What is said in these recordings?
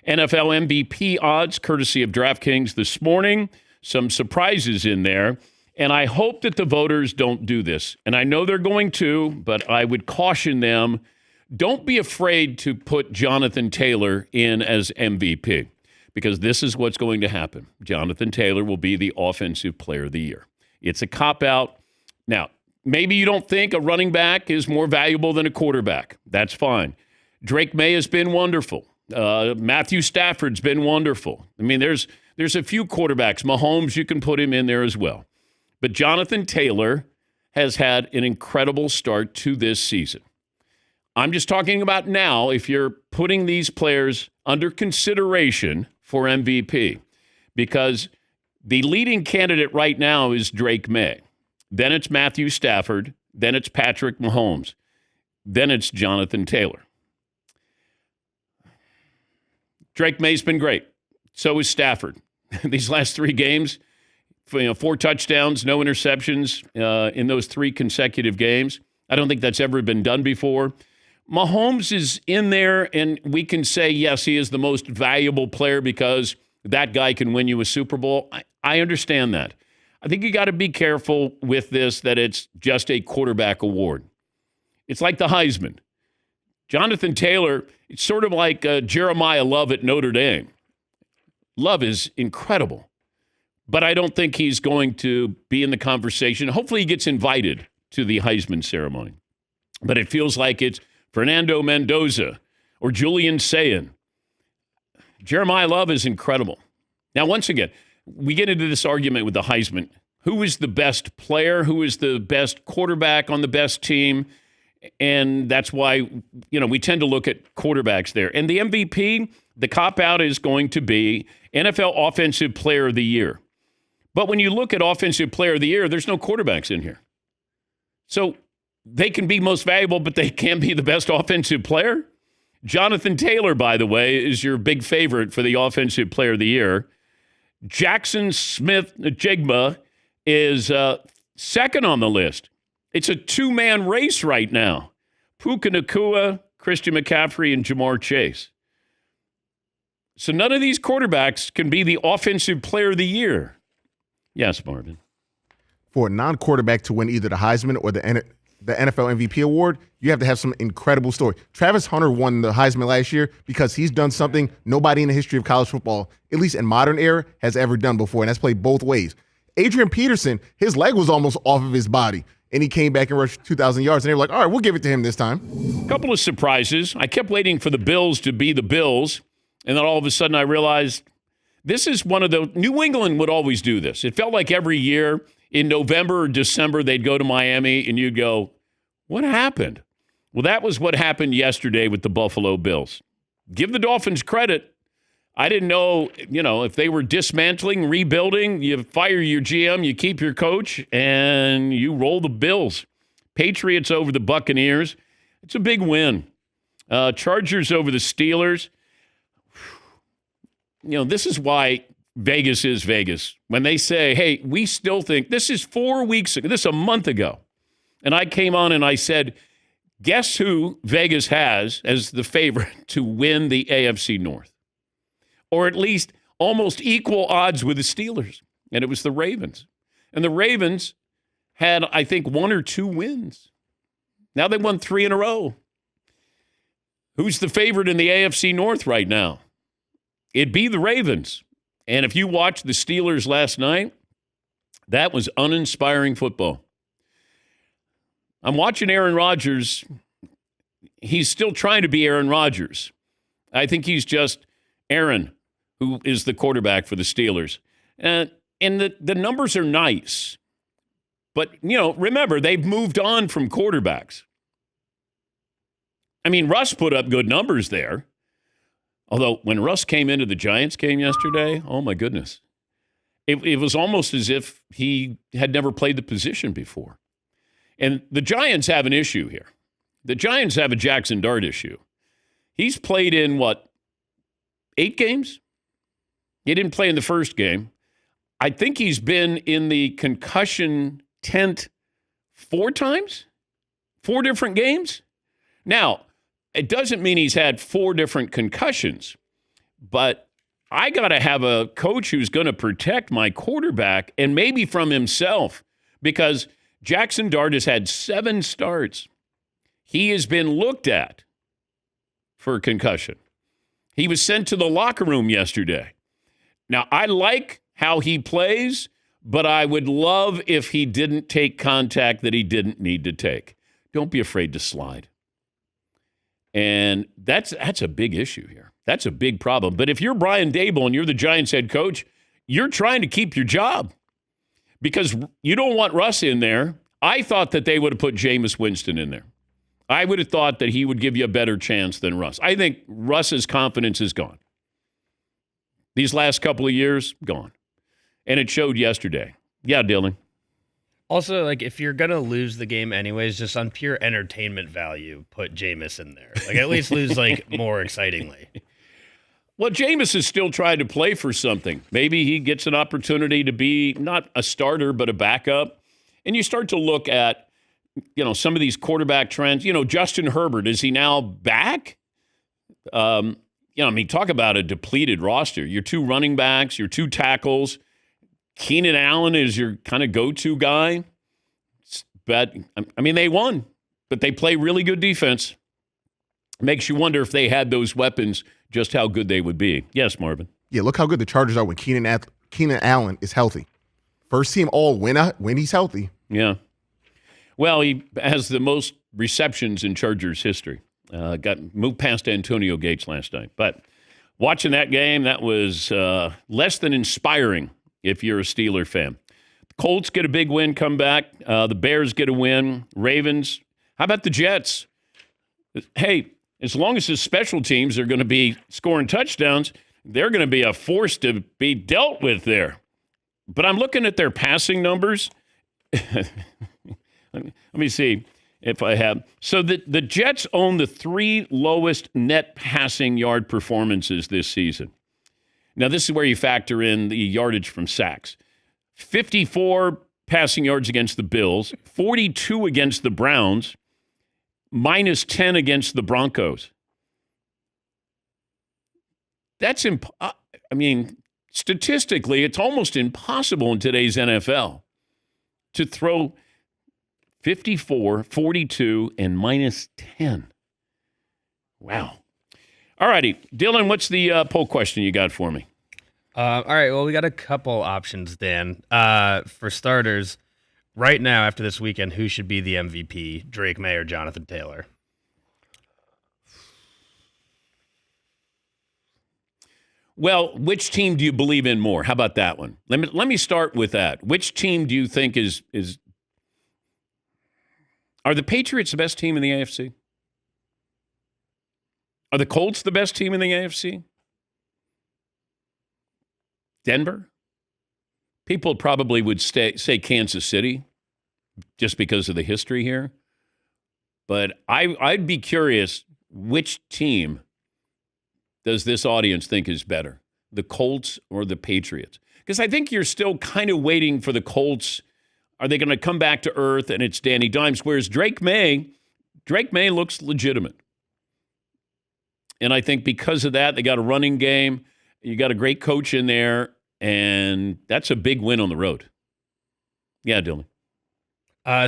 NFL MVP odds, courtesy of DraftKings this morning. Some surprises in there. And I hope that the voters don't do this. And I know they're going to, but I would caution them. Don't be afraid to put Jonathan Taylor in as MVP, because this is what's going to happen. Jonathan Taylor will be the Offensive Player of the Year. It's a cop-out. Now, maybe you don't think a running back is more valuable than a quarterback. That's fine. Drake May has been wonderful. Matthew Stafford's been wonderful. I mean, there's a few quarterbacks. Mahomes, you can put him in there as well. But Jonathan Taylor has had an incredible start to this season. I'm just talking about now, if you're putting these players under consideration for MVP, because the leading candidate right now is Drake May. Then it's Matthew Stafford. Then it's Patrick Mahomes. Then it's Jonathan Taylor. Drake May's been great. So is Stafford. These last 3 games, 4 touchdowns, no interceptions in those 3 consecutive games. I don't think that's ever been done before. Mahomes is in there, and we can say, yes, he is the most valuable player because that guy can win you a Super Bowl. I understand that. I think you got to be careful with this, that it's just a quarterback award. It's like the Heisman. Jonathan Taylor, it's sort of like Jeremiah Love at Notre Dame. Love is incredible, but I don't think he's going to be in the conversation. Hopefully he gets invited to the Heisman ceremony. But it feels like it's Fernando Mendoza or Julian Sayin. Jeremiah Love is incredible. Now, once again, we get into this argument with the Heisman. Who is the best player? Who is the best quarterback on the best team? And that's why, we tend to look at quarterbacks there. And the MVP, the cop-out is going to be NFL Offensive Player of the Year. But when you look at Offensive Player of the Year, there's no quarterbacks in here. So they can be most valuable, but they can't be the best offensive player. Jonathan Taylor, by the way, is your big favorite for the Offensive Player of the Year. Jackson Smith-Njigba is second on the list. It's a 2-man race right now. Puka Nacua, Christian McCaffrey, and Jamar Chase. So none of these quarterbacks can be the Offensive Player of the Year. Yes, Marvin. For a non-quarterback to win either the Heisman or the NFL MVP award, you have to have some incredible story. Travis Hunter won the Heisman last year because he's done something nobody in the history of college football, at least in modern era, has ever done before, and that's played both ways. Adrian Peterson, his leg was almost off of his body, and he came back and rushed 2,000 yards, and they were like, all right, we'll give it to him this time. A couple of surprises. I kept waiting for the Bills to be the Bills, and then all of a sudden I realized this is one of the – New England would always do this. It felt like every year in November or December they'd go to Miami, and you'd go, what happened? Well, that was what happened yesterday with the Buffalo Bills. Give the Dolphins credit. I didn't know, if they were dismantling, rebuilding, you fire your GM, you keep your coach, and you roll the Bills. Patriots over the Buccaneers. It's a big win. Chargers over the Steelers. This is why Vegas is Vegas. When they say, hey, we still think, this is 4 weeks ago, this is a month ago. And I came on and I said, guess who Vegas has as the favorite to win the AFC North? Or at least almost equal odds with the Steelers. And it was the Ravens. And the Ravens had, I think, 1 or 2 wins. Now they won 3 in a row. Who's the favorite in the AFC North right now? It'd be the Ravens. And if you watched the Steelers last night, that was uninspiring football. I'm watching Aaron Rodgers. He's still trying to be Aaron Rodgers. I think he's just Aaron, who is the quarterback for the Steelers. And the numbers are nice. But, remember, they've moved on from quarterbacks. I mean, Russ put up good numbers there. Although, when Russ came into the Giants game yesterday, oh, my goodness. It was almost as if he had never played the position before. And the Giants have an issue here. The Giants have a Jaxson Dart issue. He's played in, 8 games? He didn't play in the first game. I think he's been in the concussion tent 4 times? 4 different games? Now, it doesn't mean he's had 4 different concussions, But I got to have a coach who's going to protect my quarterback and maybe from himself, because Jaxson Dart has had 7 starts. He has been looked at for concussion. He was sent to the locker room yesterday. Now, I like how he plays, but I would love if he didn't take contact that he didn't need to take. Don't be afraid to slide. And that's a big issue here. That's a big problem. But if you're Brian Daboll and you're the Giants head coach, you're trying to keep your job because you don't want Russ in there. I thought that they would have put Jameis Winston in there. I would have thought that he would give you a better chance than Russ. I think Russ's confidence is gone. These last couple of years, gone. And it showed yesterday. Yeah, Dylan. Also, like, if you're going to lose the game anyways, just on pure entertainment value, put Jameis in there. Like, at least lose, like, more excitingly. Well, Jameis is still trying to play for something. Maybe he gets an opportunity to be not a starter, but a backup. And you start to look at, some of these quarterback trends. Justin Herbert, is he now back? Talk about a depleted roster. Your 2 running backs, your 2 tackles. Keenan Allen is your kind of go-to guy. But, they won, but they play really good defense. Makes you wonder if they had those weapons, just how good they would be. Yes, Marvin. Yeah, look how good the Chargers are when Keenan Allen is healthy. First team all when he's healthy. Yeah. Well, he has the most receptions in Chargers history. Got moved past Antonio Gates last night. But watching that game, that was less than inspiring if you're a Steeler fan. The Colts get a big win, come back. The Bears get a win. Ravens. How about the Jets? Hey, as long as the special teams are going to be scoring touchdowns, they're going to be a force to be dealt with there. But I'm looking at their passing numbers. Let me see if I have. So the Jets own the 3 lowest net passing yard performances this season. Now, this is where you factor in the yardage from sacks. 54 passing yards against the Bills, 42 against the Browns, minus 10 against the Broncos. That's statistically, it's almost impossible in today's NFL to throw 54, 42, and minus 10. Wow. All righty. Dylan, what's the poll question you got for me? All right. Well, we got a couple options, Dan. For starters, right now, after this weekend, who should be the MVP, Drake May or Jonathan Taylor? Well, which team do you believe in more? How about that one? Let me start with that. Which team do you think is are the Patriots the best team in the AFC? Are the Colts the best team in the AFC? Denver? People probably would say Kansas City just because of the history here. But I'd be curious, which team does this audience think is better, the Colts or the Patriots? Because I think you're still kind of waiting for the Colts. Are they going to come back to earth and it's Danny Dimes? Whereas Drake May looks legitimate. And I think because of that, they got a running game. You got a great coach in there, and that's a big win on the road. Yeah, Dylan.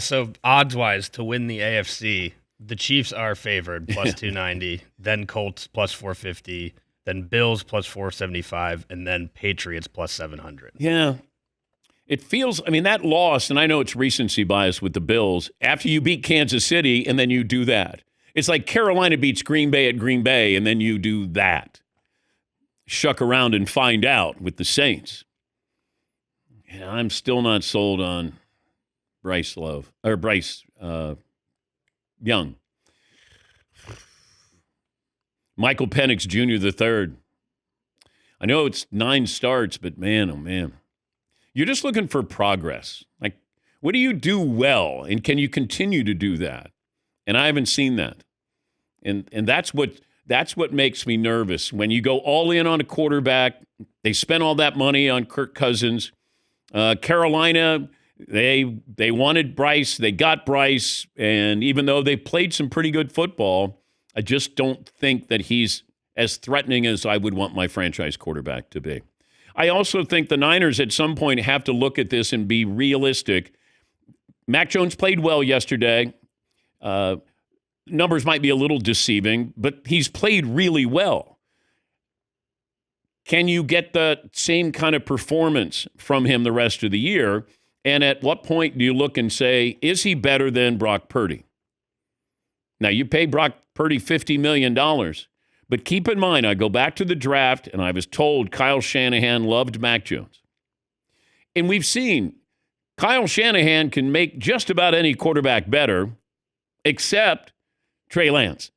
So odds-wise, to win the AFC, the Chiefs are favored, plus 290, then Colts, plus 450, then Bills, plus 475, and then Patriots, plus 700. Yeah. It feels, that loss, and I know it's recency bias with the Bills, after you beat Kansas City and then you do that. It's like Carolina beats Green Bay at Green Bay, and then you do that. Shuck around and find out with the Saints. And I'm still not sold on Bryce Young. Michael Penix Jr. III. I know it's 9 starts, but man, oh man. You're just looking for progress. Like, what do you do well, and can you continue to do that? And I haven't seen that. And that's what makes me nervous. When you go all in on a quarterback, they spent all that money on Kirk Cousins. Carolina, they wanted Bryce. They got Bryce. And even though they played some pretty good football, I just don't think that he's as threatening as I would want my franchise quarterback to be. I also think the Niners at some point have to look at this and be realistic. Mac Jones played well yesterday. Numbers might be a little deceiving, but he's played really well. Can you get the same kind of performance from him the rest of the year? And at what point do you look and say, is he better than Brock Purdy? Now, you pay Brock Purdy $50 million. But keep in mind, I go back to the draft, and I was told Kyle Shanahan loved Mac Jones. And we've seen Kyle Shanahan can make just about any quarterback better, except Trey Lance.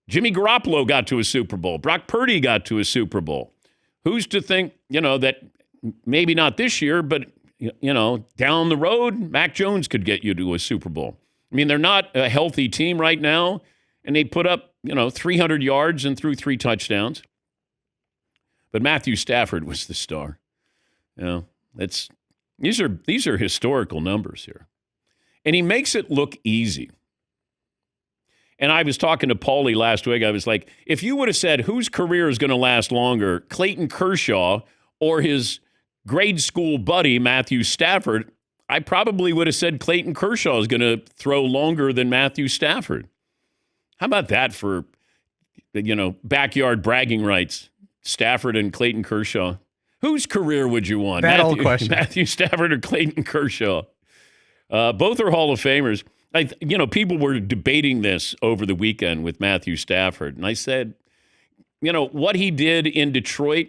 Jimmy Garoppolo got to a Super Bowl. Brock Purdy got to a Super Bowl. Who's to think, that maybe not this year, but, down the road, Mac Jones could get you to a Super Bowl. I mean, they're not a healthy team right now, and they put up, 300 yards and threw 3 touchdowns. But Matthew Stafford was the star. These are historical numbers here. And he makes it look easy. And I was talking to Paulie last week. I was like, if you would have said whose career is going to last longer, Clayton Kershaw or his grade school buddy, Matthew Stafford, I probably would have said Clayton Kershaw is going to throw longer than Matthew Stafford. How about that for, backyard bragging rights? Stafford and Clayton Kershaw. Whose career would you want? Old question. Matthew Stafford or Clayton Kershaw? Both are Hall of Famers. People were debating this over the weekend with Matthew Stafford. And I said, what he did in Detroit,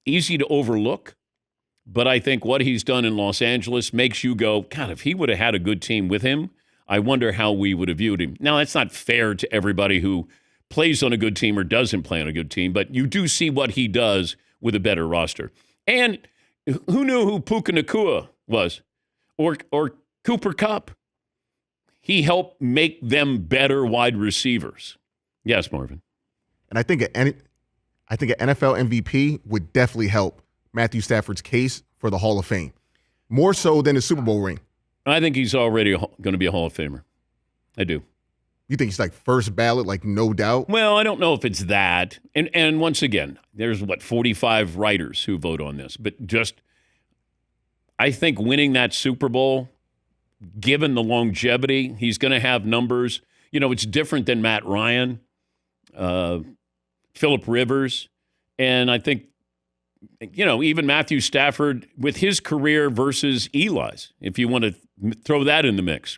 easy to overlook. But I think what he's done in Los Angeles makes you go, God, if he would have had a good team with him, I wonder how we would have viewed him. Now, that's not fair to everybody who plays on a good team or doesn't play on a good team, but you do see what he does with a better roster. And who knew who Puka Nacua was? Or Cooper Kupp? He helped make them better wide receivers. Yes, Marvin. And I think an NFL MVP would definitely help Matthew Stafford's case for the Hall of Fame, more so than a Super Bowl ring. I think he's already going to be a Hall of Famer. I do. You think he's like first ballot, like no doubt? Well, I don't know if it's that. And once again, there's 45 writers who vote on this. But I think winning that Super Bowl, given the longevity, he's going to have numbers. It's different than Matt Ryan, Phillip Rivers. And I think, even Matthew Stafford with his career versus Eli's, if you want to throw that in the mix.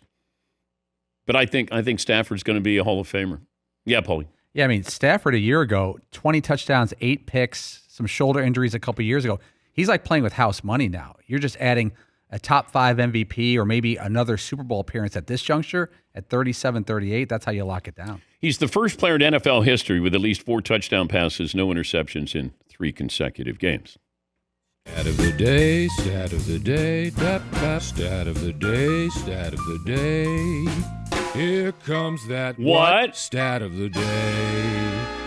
But I think Stafford's going to be a Hall of Famer. Yeah, Paulie. Yeah, I mean, Stafford a year ago, 20 touchdowns, 8 picks, some shoulder injuries a couple years ago. He's like playing with house money now. You're just adding a top 5 MVP or maybe another Super Bowl appearance at this juncture at 37, 38. That's how you lock it down. He's the first player in NFL history with at least 4 touchdown passes, no interceptions in 3 consecutive games. Stat of the day, stat of the day, dap, dap, stat of the day, stat of the day. Here comes that what? Stat of the day.